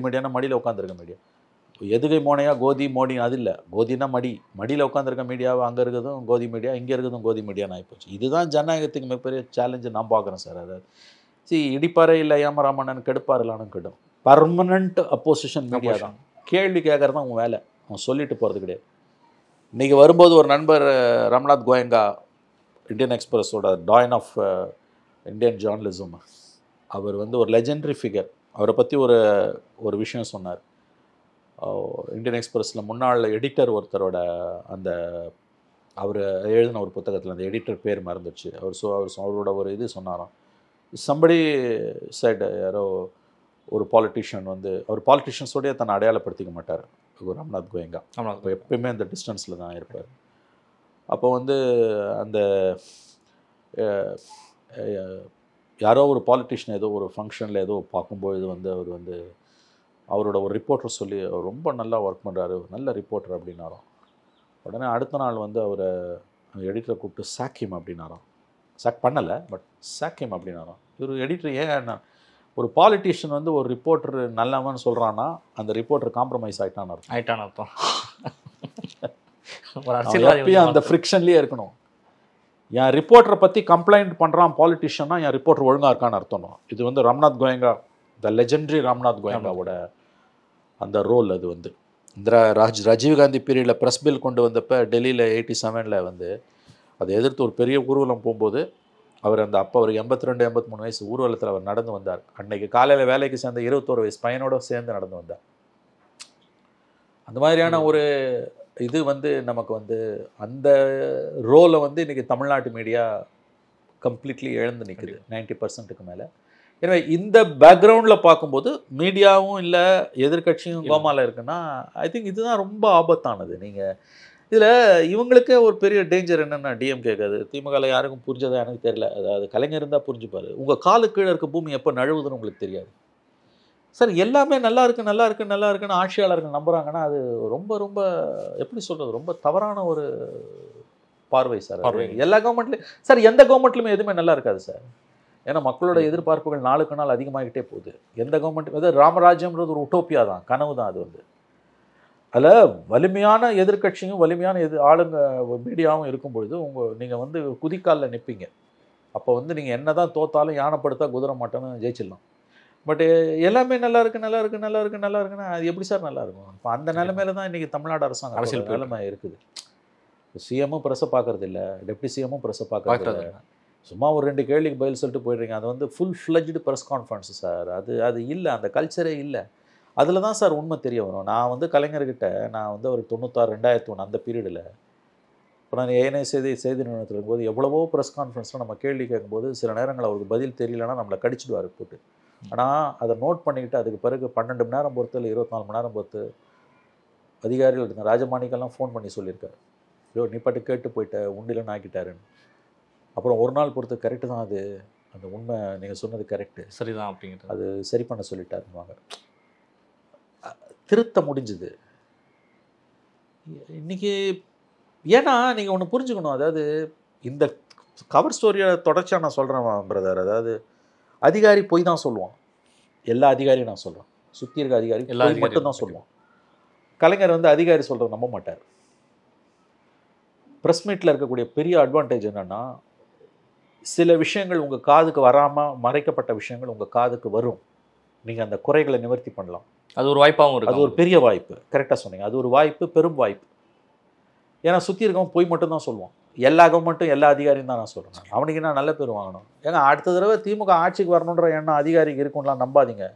மீடியானா மடியில் உட்காந்துருக்க மீடியா, எதுகை மோனையாக கோதி மோடி அது இல்லை. கோதினா மடியில் உட்காந்துருக்க மீடியாவை அங்கே இருக்கிறதும் கோதி மீடியா, இங்கே இருக்கிறதும் கோதி மீடியான்னு ஆகிப்போச்சு. இதுதான் ஜனநாயகத்துக்கு மிகப்பெரிய சேலஞ்சு நான் பார்க்குறேன் சார். அதாவது இடிப்பாறை இல்லை ஏமராமண்ணன் கெடுப்பார் இல்லான்னு கெடும். பர்மனண்ட் அப்போசிஷன் மீடியா தான். கேள்வி கேட்குறது தான் உன் வேலை, அவன் சொல்லிட்டு போகிறது கிடையாது. இன்றைக்கி வரும்போது ஒரு நண்பர் ராம்நாத் கோயங்கா, இந்தியன் எக்ஸ்பிரஸோட டாயின் ஆஃப் இந்தியன் ஜேர்னலிசம், அவர் வந்து ஒரு லெஜெண்டரி ஃபிகர். அவரை பற்றி ஒரு விஷயம் சொன்னார். இந்தியன் எக்ஸ்பிரஸில் முன்னாள் எடிட்டர் ஒருத்தரோட அந்த அவர் எழுதின ஒரு புத்தகத்தில் அந்த எடிட்டர் பேர் மறந்துச்சு. அவரோட ஒரு இது சொன்னாராம். சம்படி சைடு யாரோ ஒரு பாலிட்டிஷியன் வந்து, அவர் பாலிட்டிஷியன்ஸோடய தன்னை அடையாளப்படுத்திக்க மாட்டார் ராம்நாத் கோயங்கா. அப்போ எப்பயுமே அந்த டிஸ்டன்ஸில் தான் இருப்பார். அப்போ வந்து அந்த யாரோ ஒரு பாலிட்டிஷியன் ஏதோ ஒரு ஃபங்க்ஷனில் ஏதோ பார்க்கும்பொழுது வந்து அவர் வந்து அவரோட ஒரு ரிப்போர்ட்டர் சொல்லி அவர் ரொம்ப நல்லா ஒர்க் பண்ணுறாரு, நல்ல ரிப்போர்ட்டர் அப்படின்னாராம். உடனே அடுத்த நாள் வந்து அவரை எடிட்டரை கூப்பிட்டு சாக்கியம் அப்படின்னாராம். சாக் பண்ணலை, பட் சாக்கியம் அப்படின்னாராம். இவர் எடிட்டர் ஏன் ஒரு பாலிட்டிஷியன் வந்து ஒரு ரிப்போர்ட்டர் நல்லவன்னு சொல்கிறான்னா அந்த ரிப்போர்ட்டர் காம்ப்ரமைஸ் ஆகிட்டான்னு அர்த்தம். எப்பயும் அந்த ஃப்ரிக்ஷன்லேயே இருக்கணும். என் ரிப்போர்ட்டரை பற்றி கம்ப்ளைண்ட் பண்ணுறான் பாலிட்டிஷியன்னா என் ரிப்போர்ட்டர் ஒழுங்காக இருக்கான்னு அர்த்தம். இது வந்து ராம்நாத் கோயங்கா, த லெஜெண்டரி ராம்நாத் கோயங்காவோட அந்த ரோல். அது வந்து இந்த ராஜீவ்காந்தி பீரியடில் ப்ரெஸ் பில் கொண்டு வந்தப்போ டெல்லியில் 87 வந்து அதை எதிர்த்து ஒரு பெரிய ஊர்வலம் போகும்போது அவர் அந்த அப்போ ஒரு 82-83 வயசு ஊர்வலத்தில் அவர் நடந்து வந்தார். அன்னைக்கு காலையில் வேலைக்கு சேர்ந்த 21 வயசு பையனோட சேர்ந்து நடந்து வந்தார். அந்த மாதிரியான ஒரு இது வந்து நமக்கு வந்து அந்த ரோலை வந்து இன்றைக்கி தமிழ்நாட்டு மீடியா கம்ப்ளீட்லி இழந்து நிற்குது 90%க்கு மேலே. எனவே இந்த பேக்ரவுண்டில் பார்க்கும்போது மீடியாவும் இல்லை, எதிர்கட்சியும் கோமாவில் இருக்குன்னா ஐ திங்க் இதுதான் ரொம்ப ஆபத்தானது. நீங்கள் இதில் இவங்களுக்கே ஒரு பெரிய டேஞ்சர் என்னென்னா, டிஎம் கேட்காது, திமுகவில் யாருக்கும் புரிஞ்சதா எனக்கு தெரியல. அதாவது கலைஞர் இருந்தால் புரிஞ்சுப்பார். உங்கள் காலு கீழே இருக்க பூமி எப்போ நழுவுதுன்னு உங்களுக்கு தெரியாது சார். எல்லாமே நல்லா இருக்குன்னு ஆட்சியாளர்கள் நம்புகிறாங்கன்னா அது ரொம்ப ரொம்ப எப்படி சொல்கிறது, ரொம்ப தவறான ஒரு பார்வை சார். எல்லா கவர்மெண்ட்லேயும் சார், எந்த கவர்மெண்ட்லையுமே எதுவுமே நல்லா இருக்காது சார். ஏன்னா மக்களோட எதிர்பார்ப்புகள் நாளுக்கு நாள் அதிகமாகிட்டே போகுது. எந்த கவர்மெண்ட் அதாவது ராமராஜ்யம்ன்றது ஒரு உட்டோப்பியா தான், கனவு தான். அது வந்து அதில் வலிமையான எதிர்கட்சியும் வலிமையான ஆளுங்க மீடியாவும் இருக்கும் பொழுது நீங்கள் வந்து குதிக்காலில் நிற்பீங்க. அப்போ வந்து நீங்கள் என்ன தான் தோத்தாலும் யானைப்படுத்தா குதிரை மாட்டோன்னு ஜெயிச்சிடலாம். பட் எல்லாமே நல்லா இருக்குன்னா அது எப்படி சார் நல்லா இருக்கும்? இப்போ அந்த நிலைமையில தான் இன்றைக்கி தமிழ்நாடு அரசாங்கம் அரசியல் நிலைமை இருக்குது. சிஎம்மும் ப்ரெஸ்ஸை பார்க்குறது இல்லை, டெப்டி சிஎம்மும் ப்ரெஸ்ஸை பார்க்குறது இல்லை. சும்மா ஒரு 2 கேள்விக்கு பதில் சொல்லிட்டு போயிடுறீங்க. அது வந்து full fledged press conference sir. அது இல்லை, அந்த கல்ச்சரே இல்லை. அதில் தான் சார் உண்மை தெரிய வரும். நான் வந்து கலைஞர்கிட்ட நான் வந்து ஒரு 96 2001 அந்த பீரியடில் இப்போ நான் ஏஎன்ஐ செய்தி நிறுவனத்தில் இருக்கும்போது எவ்வளவோ ப்ரெஸ் கான்ஃபரன்ஸில் நம்ம கேள்வி கேட்கும்போது சில நேரங்கள் அவருக்கு பதில் தெரியலன்னா நம்மளை கடிச்சிடுவார் போட்டு. ஆனால் அதை நோட் பண்ணிக்கிட்டு அதுக்கு பிறகு 12 மணி நேரம் பொறுத்து இல்லை 24 மணி நேரம் பொறுத்து அதிகாரிகள் இருந்த ராஜமாணிக்கெல்லாம் ஃபோன் பண்ணி சொல்லியிருக்காரு, ஐயோ நீ பாட்டு கேட்டு போயிட்ட, உண்டிலன்னு ஆக்கிட்டாருன்னு. அப்புறம் ஒரு நாள் பொறுத்து கரெக்டு தான், அது அந்த உண்மை நீங்கள் சொன்னது கரெக்டு சரிதான் அப்படிங்கிறது அது சரி பண்ண சொல்லிட்டாருவாங்க. திருத்த முடிஞ்சுது இன்றைக்கி. ஏன்னா நீங்கள் ஒன்று புரிஞ்சுக்கணும், அதாவது இந்த கவர் ஸ்டோரியை தொடர்ச்சியாக நான் சொல்கிறேன் பிரதர். அதாவது அதிகாரி போய் தான் சொல்லுவான், எல்லா அதிகாரியும் நான் சொல்கிறேன், சுற்றி இருக்க அதிகாரி எல்லாரும் மட்டும்தான் சொல்லுவான். கலைஞர் வந்து அதிகாரி சொல்கிறத நம்ப மாட்டார். ப்ரெஸ் மீட்டில் இருக்கக்கூடிய பெரிய அட்வான்டேஜ் என்னென்னா, சில விஷயங்கள் உங்கள் காதுக்கு வராமல் மறைக்கப்பட்ட விஷயங்கள் உங்கள் காதுக்கு வரும். நீங்கள் அந்த குறைகளை நிவர்த்தி பண்ணலாம். அது ஒரு வாய்ப்பாகவும் இருக்குது. அது ஒரு பெரிய வாய்ப்பு. கரெக்டாக சொன்னீங்க, அது ஒரு வாய்ப்பு, பெரும் வாய்ப்பு. ஏன்னா சுற்றி இருக்கவன் போய் மட்டும்தான் சொல்லுவான். எல்லா கவர்மெண்ட்டும் எல்லா அதிகாரியும் தான் நான் சொல்கிறேன். அவனுக்கு என்ன நல்ல பேர் வாங்கணும். ஏன்னா அடுத்த தடவை திமுக ஆட்சிக்கு வரணுன்ற எண்ணம் அதிகாரிக்கு இருக்கும்லாம் நம்பாதீங்க.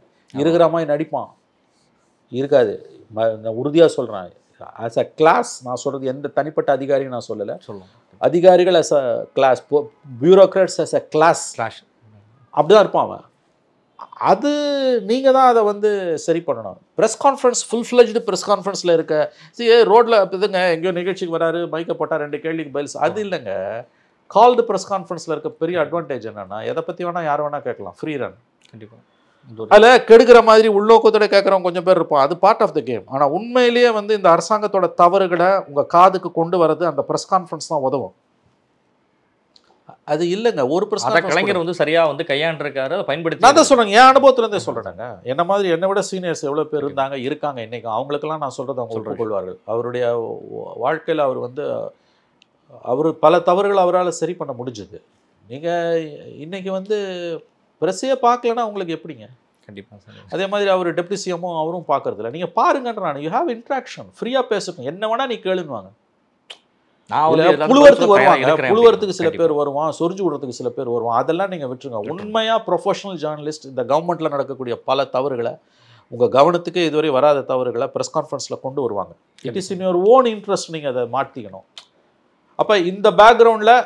இருக்கிற மாதிரி நடிப்பான், இருக்காது. நான் உறுதியாக சொல்கிறேன். ஆஸ் அ கிளாஸ் நான் சொல்கிறது எந்த தனிப்பட்ட அதிகாரியும் நான் சொல்லலை. அதிகாரிகள் as a class, bureaucrats as a class அப்படி தான் இருப்பான் அவன். அது நீங்கள் தான் அதை வந்து சரி பண்ணணும். Press conference full fledged press கான்ஃபரன்ஸில் இருக்க ரோட்டில் இதுங்க எங்கேயோ நிகழ்ச்சிக்கு வராரு, மைக்கை போட்டால் 2 கேள்விக்கு பதில், அது இல்லைங்க. கால்டு ப்ரெஸ் கான்ஃபரன்ஸில் இருக்க பெரிய அட்வான்டேஜ் என்னன்னா எதை பற்றி வேணால் யார் வேணால் கேட்கலாம், ஃப்ரீ ரன். கண்டிப்பாக அதில் கெடுக்கிற மாதிரி உள்நோக்கத்தோட கேட்குறவங்க கொஞ்சம் பேர் இருப்போம், அது பார்ட் ஆஃப் த கேம். ஆனால் உண்மையிலேயே வந்து இந்த அரசாங்கத்தோட தவறுகளை உங்கள் காதுக்கு கொண்டு வரது அந்த ப்ரெஸ் கான்ஃபரன்ஸ் தான் உதவும். அது இல்லைங்க, ஒரு கலைஞர் வந்து சரியா வந்து கையாண்டிருக்காரு, அதை பயன்படுத்தி. நான் தான் சொல்றேன், என் அனுபவத்துலேருந்தே சொல்றேங்க. என்ன மாதிரி என்னை விட சீனியர்ஸ் எவ்வளோ பேர் இருந்தாங்க இருக்காங்க இன்னைக்கு, அவங்களுக்கெல்லாம் நான் சொல்றது அவங்க ஒப்புக்கொள்வார்கள். அவருடைய வாழ்க்கையில் அவர் வந்து அவர் பல தவறுகள் அவரால் சரி பண்ண முடிஞ்சது. நீங்கள் இன்னைக்கு வந்து பிரஸையே பார்க்கலன்னா உங்களுக்கு எப்படிங்க? கண்டிப்பாக சார். அதே மாதிரி அவர் டெப்டி சிஎம்மும் அவரும் பார்க்கறதில்ல. நீங்கள் பாருங்கன்றான், யூ ஹேவ் இன்ட்ராக்ஷன், ஃப்ரீயாக பேசணும், என்ன வேணா நீ கேளுன்னுவாங்க. புழுவரத்துக்கு வருவாங்க, புழுவரத்துக்கு சில பேர் வருவான், சொரிஞ்சு விடுறதுக்கு சில பேர் வருவான், அதெல்லாம் நீங்கள் விட்டுருங்க. உண்மையாக ப்ரொஃபஷனல் ஜேர்னலிஸ்ட் இந்த கவர்மெண்ட்டில் நடக்கக்கூடிய பல தவறுகளை, உங்கள் கவனத்துக்கு இதுவரை வராத தவறுகளை ப்ரெஸ் கான்ஃபரன்ஸில் கொண்டு வருவாங்க. It is in your own interest, நீங்கள் அதை மாற்றிக்கணும். அப்போ இந்த பேக்ரவுண்டில்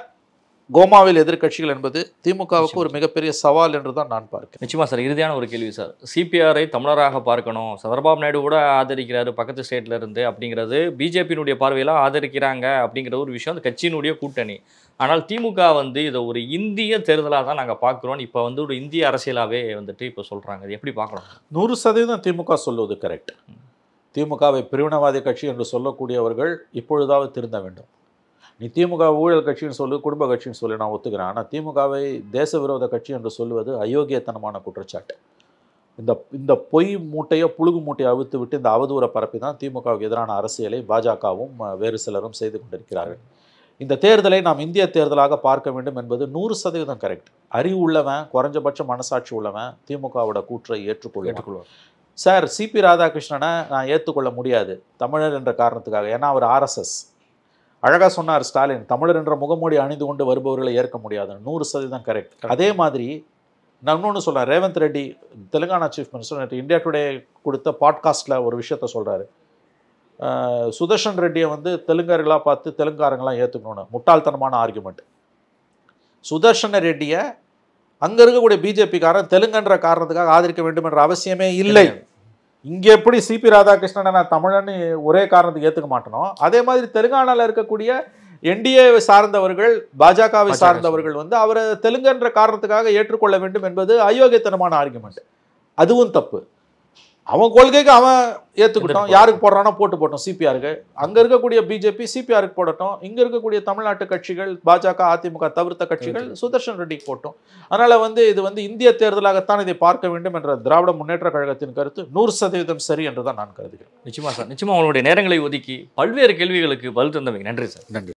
கோமாவில் எதிர்க்கட்சிகள் என்பது திமுகவுக்கு ஒரு மிகப்பெரிய சவால் என்று தான் நான் பார்க்கிறேன். நிச்சயமா சார். இறுதியான ஒரு கேள்வி சார், சிபிஆரை தமிழராக பார்க்கணும், சந்திரபாபு நாயுடு கூட ஆதரிக்கிறாரு பக்கத்து ஸ்டேட்ல இருந்து அப்படிங்கிறது பிஜேபியினுடைய பார்வையில ஆதரிக்கிறாங்க அப்படிங்கிற ஒரு விஷயம் அந்த கட்சியினுடைய கூட்டணி. ஆனால் திமுக வந்து இதை ஒரு இந்திய தேர்தலாக தான் நாங்கள் பார்க்குறோம், இப்போ வந்து ஒரு இந்திய அரசியலாகவே வந்துட்டு இப்போ சொல்கிறாங்க. அது எப்படி பார்க்கலாம்? 100% திமுக சொல்லுவது கரெக்ட். திமுகவை பிரிவினவாதி கட்சி என்று சொல்லக்கூடியவர்கள் இப்பொழுதாவது திருந்த வேண்டும். நீ திமுக ஊழல் கட்சின்னு சொல்லு, குடும்ப கட்சின்னு சொல்லி நான் ஒத்துக்கிறேன். ஆனால் திமுகவை தேச விரோத கட்சி என்று சொல்லுவது அயோக்கியத்தனமான குற்றச்சாட்டு. இந்த பொய் மூட்டையை புழுகு மூட்டையை அவித்து விட்டு இந்த அவதூறை பரப்பி தான் திமுகவுக்கு எதிரான அரசியலை பாஜகவும் வேறு சிலரும் செய்து கொண்டிருக்கிறார்கள். இந்த தேர்தலை நாம் இந்திய தேர்தலாக பார்க்க வேண்டும் என்பது 100% கரெக்ட். அறிவு உள்ளவன், குறைஞ்சபட்ச மனசாட்சி உள்ளவன் திமுகவோட கூற்றை ஏற்றுக்கொள்வார். சார், சிபி ராதாகிருஷ்ணனை நான் ஏற்றுக்கொள்ள முடியாது தமிழர் என்ற காரணத்துக்காக. ஏன்னா அவர் RSS. அழகாக சொன்னார் ஸ்டாலின், தமிழர் என்ற முகமூடி அணிந்து கொண்டு வருபவர்களை ஏற்க முடியாது. 100% கரெக்ட். அதே மாதிரி நான் இன்னொன்று சொல்கிறேன், Revanth Reddy Telangana chief minister India today கொடுத்த பாட்காஸ்ட்டில் ஒரு விஷயத்த சொல்கிறாரு. சுதர்ஷன் ரெட்டியை வந்து தெலுங்கர்களாக பார்த்து தெலுங்காரங்களாம் ஏற்றுக்கணும்னு. முட்டாள்தனமான ஆர்குமெண்ட். சுதர்ஷன ரெட்டியை அங்கே இருக்கக்கூடிய பிஜேபிக்காரன் தெலுங்குன்ற காரணத்துக்காக ஆதரிக்க வேண்டும் என்ற அவசியமே இல்லை. இங்கே எப்படி சிபி ராதாகிருஷ்ணனை நான் தமிழன்னு ஒரே காரணத்துக்கு ஏற்றுக்க மாட்டேனோ, அதே மாதிரி தெலுங்கானாவில் இருக்கக்கூடிய என்டிஏவை சார்ந்தவர்கள், பாஜகவை சார்ந்தவர்கள் வந்து அவரை தெலுங்குன்ற காரணத்துக்காக ஏற்றுக்கொள்ள வேண்டும் என்பது அயோக்கியத்தனமான ஆர்குமெண்ட். அதுவும் தப்பு. அவன் கொள்கைக்கு அவன் ஏற்றுக்கிட்டோம், யாருக்கு போடுறானோ போட்டு போட்டோம். சிபிஆருக்கு அங்கே இருக்கக்கூடிய பிஜேபி சிபிஆருக்கு போடட்டும், இங்கே இருக்கக்கூடிய தமிழ்நாட்டு கட்சிகள் பாஜக அதிமுக தவிர்த்த கட்சிகள் சுதர்ஷன் ரெட்டிக்கு போட்டோம். அதனால் வந்து இது வந்து இந்திய தேர்தலாகத்தான் இதை பார்க்க வேண்டும் என்ற திராவிட முன்னேற்ற கழகத்தின் கருத்து 100% சரி என்று தான் நான் கருதுகிறேன். நிச்சயமா சார். நிச்சயமா உங்களுடைய நேரங்களை ஒதுக்கி பல்வேறு கேள்விகளுக்கு பதில் தந்தவங்க நன்றி சார். நன்றி.